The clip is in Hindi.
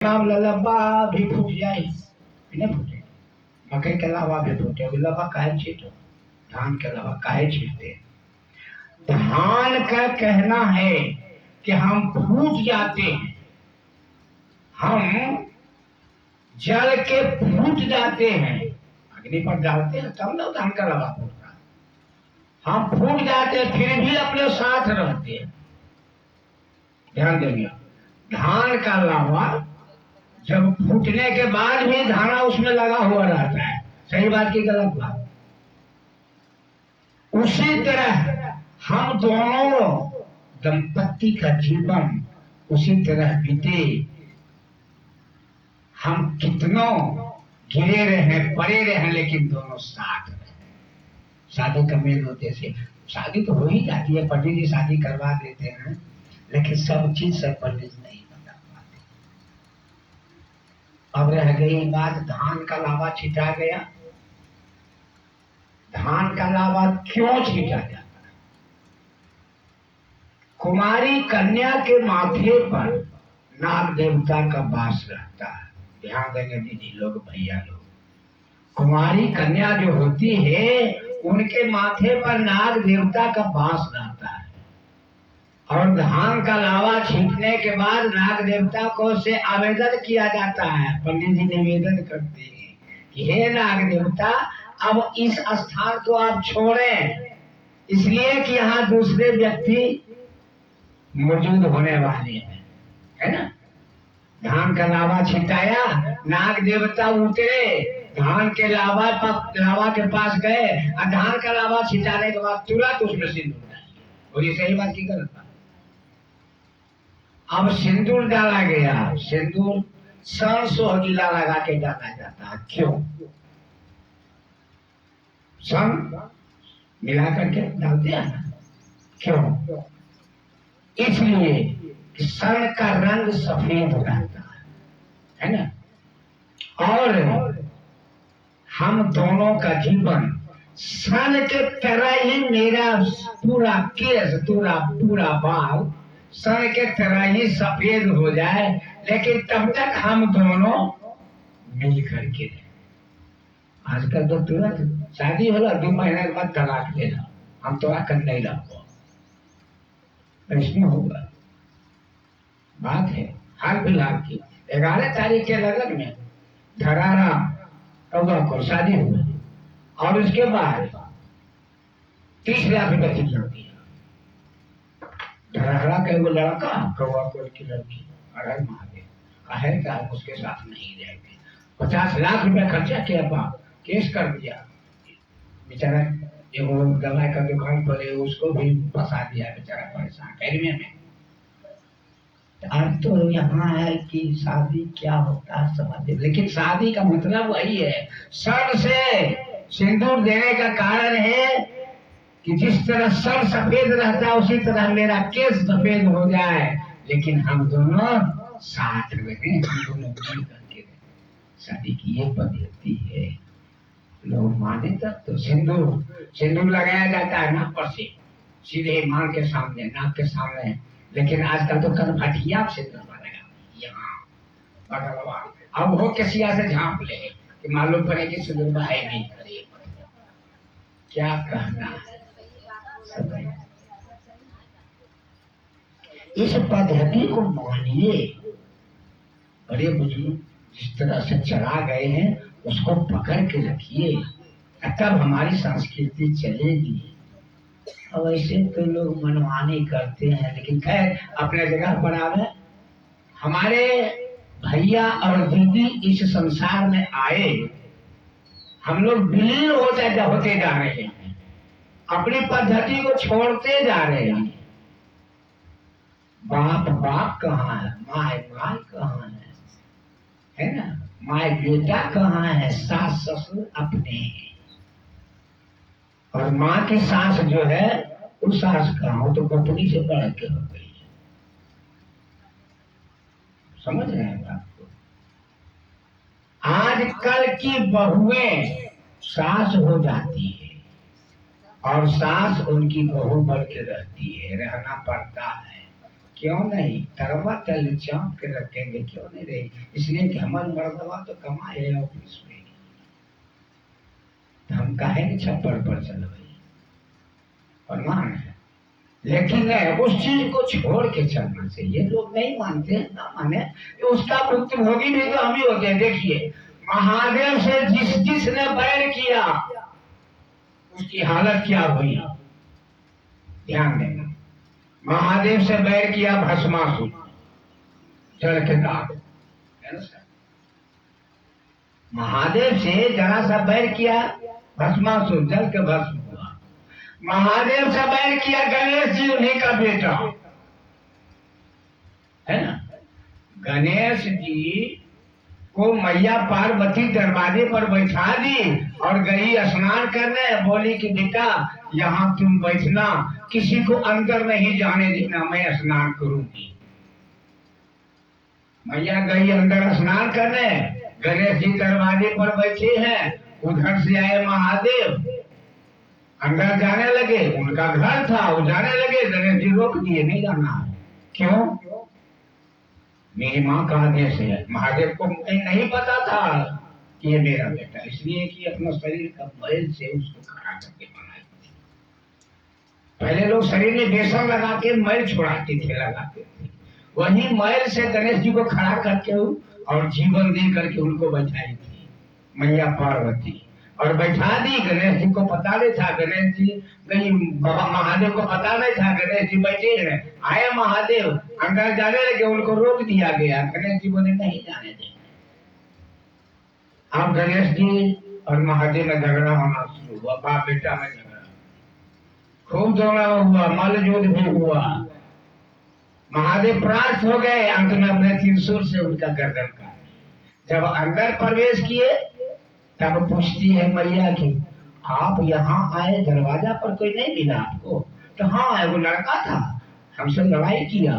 नाम ललबा भी फूट जाए नहीं फूटे। मकई के अलावा भी फूटे। लबा काहे छीटो? धान के अलावा काहे छीटते? धान का कहना है कि हम फूट जाते हैं, हम जल के फूट जाते हैं, अग्नि पर डालते हैं तब ना धान का लबा फूटता है। हम फूट जाते हैं फिर भी अपने साथ रहते हैं। ध्यान देंगे, धान का लावा जब फूटने के बाद भी धाना उसमें लगा हुआ रहता है। सही बात की गलत बात? उसी तरह हम दोनों दंपत्ति का जीवन उसी तरह बीते। हम कितनों गिरे रहे पड़े रहे लेकिन दोनों साथ रहे। शादी का मेन उद्देश्य, शादी तो हो ही जाती है, पंडित जी शादी करवा देते हैं, लेकिन सब चीज सब पंडित नहीं बता पाते। अब रह गई बात, धान का लावा छिटा गया। धान का लावा क्यों छिटा जाता है? कुमारी कन्या के माथे पर नाग देवता का वास रहता है। ध्यान देंगे दीदी लोग, भैया लोग, कुमारी कन्या जो होती है उनके माथे पर नाग देवता का वास रहता है। और धान का लावा छीटने के बाद नाग देवता को से आवेदन किया जाता है। पंडित जी निवेदन करते हैं कि हे नाग देवता, अब इस स्थान को आप छोड़ें, इसलिए कि यहाँ दूसरे व्यक्ति मौजूद होने वाले हैं, है ना। धान का लावा छिटाया, नाग देवता उतरे, धान के लावा के पास गए और धान का लावा छिटाने के बाद तुरंत उसमें सिंदूर डाल। और ये सही बात की गलत बात? अब सिंदूर डाला गया। सिंदूर सन सोहगिला लगा के डाला जाता है। क्यों? सन मिला करके डालते हैं ना। क्यों? इसलिए कि सन का रंग सफेद रहता है ना। और हम दोनों का जीवन सन के तरह ही, मेरा पूरा केस पूरा बाल सन के तरह ही सफेद हो जाए, लेकिन तब तक हम दोनों मिल करके रहे। आजकल तो तुरंत शादी होला 2 महीने के बाद तलाक लेना, हम तो कर नहीं रहो, ऐसा होगा। बात है हाल फिलहाल की 11 तारीख के लगन में धरारा कौआ को शादी हुई और उसके बाद 30 लाख रुपए की लड़की, धरारा का वो लड़का कौआ को की लड़की, अरे महादेव कहे का उसके साथ नहीं रहेंगे। 50 लाख रुपए खर्चा किया, बाप केस कर दिया। बेचारा एगो दवाई का दुकान खोले, उसको भी फंसा दिया, बेचारा परेशान कैरियर में। अब तो यहाँ है कि शादी क्या होता है समझ, लेकिन शादी का मतलब वही है। सर से सिंदूर देने का कारण है कि जिस तरह सर सफेद रहता है उसी तरह मेरा केस सफेद हो जाए, लेकिन हम दोनों साथ रहे, हम दोनों मिल करके रहे। शादी की ये पद्धति है। लोग माने तब तो सिंदूर लगाया जाता है नाक पर से सीधे मां के सामने, नाक के सामने, लेकिन आजकल तो कनभटिया सिंदूर लगा यहाँ बगलवा। अब वो किसिया से झांप ले कि मालूम पड़े कि सिंदूर है नहीं करे। क्या कहना है? इस पद्धति को मानिए। बड़े बुजुर्ग जिस तरह से चला गए हैं उसको पकड़ के रखिए, तब हमारी संस्कृति चलेगी। अब ऐसे तो लोग मनमानी करते हैं, लेकिन खैर अपने जगह पर आवे। हमारे भैया और दीदी इस संसार में आए, हम लोग विलीन होते जा रहे हैं, अपनी पद्धति को छोड़ते जा रहे हैं। बाप कहाँ है, माँ कहाँ है ना, माँ बेटा कहाँ है, सास ससुर अपने हैं। और माँ की सास जो है वो सास कहाँ हो, तो बटनी से बढ़ के हो गई। समझ रहे हैं बात को? आजकल की बहुएं सास हो जाती है और सास उनकी बहू बन के रहती है, रहना पड़ता है। क्यों नहीं, तरवा तल चाप के रखेंगे, क्यों नहीं रही? इसलिए कि हमारे मर्दवा तो कमाए ऑफिस में, तो हम काहे नहीं छप्पर पर चल भाई, फरमान है। लेकिन उस चीज को छोड़ के चलना चाहिए। लोग नहीं मानते हैं, ना माने तो उसका भुक्तभोगी भी तो हम ही होते हैं। देखिए महादेव से जिसने बैर किया उसकी हालत क्या हुई, ध्यान देना। महादेव से बैर किया भस्मासुर, जल के दाग, महादेव से जरा सा बैर किया भस्मासुर, जल के भस्म हुआ। महादेव से बैर किया गणेश जी, उन्हीं का बेटा है ना। गणेश जी को मैया पार्वती दरवाजे पर बैठा दी और गई स्नान करने, बोली कि बेटा यहाँ तुम बैठना, किसी को अंदर नहीं जाने देना, मैं स्नान करूंगी। मैया गई अंदर स्नान करने, गणेश जी दरवाजे पर बैठे हैं, उधर से आए महादेव, अंदर जाने लगे, उनका घर था, वो जाने लगे, गणेश जी रोक दिए, नहीं जाना है। क्यों? मेरी माँ का आदेश है। महादेव को नहीं पता था कि ये मेरा बेटा, इसलिए कि अपना शरीर का मैल से उसको खड़ा करके बनाई थी। पहले लोग शरीर में बेसन लगा के मैल छुड़ाते थे, लगाते थे, वही मैल से गणेश जी को खड़ा करके और जीवन दे करके उनको बैठाई थी मैया पार्वती, और बैठा दी। गणेश जी को पता नहीं था, गणेश जी गई, बाबा महादेव को पता नहीं था, गणेश जी बैठे हैं, आए महादेव अंदर जाने लगे, उनको रोक दिया गया। गणेश जी बोले नहीं जाने देंगे। अब गणेश जी और महादेव में झगड़ा होना शुरू हुआ, बाप बेटा में झगड़ा, खूब झगड़ा हुआ, मल्लयुद्ध भी हुआ। महादेव परास्त हो गए, अंत में अपने त्रिशूल से उनका गर्दन काट। जब अंदर प्रवेश किए तब पूछती है मैया की, आप यहाँ आए, दरवाजा पर कोई नहीं मिला आपको? तो हाँ, वो लड़का था, हमसे लड़ाई किया,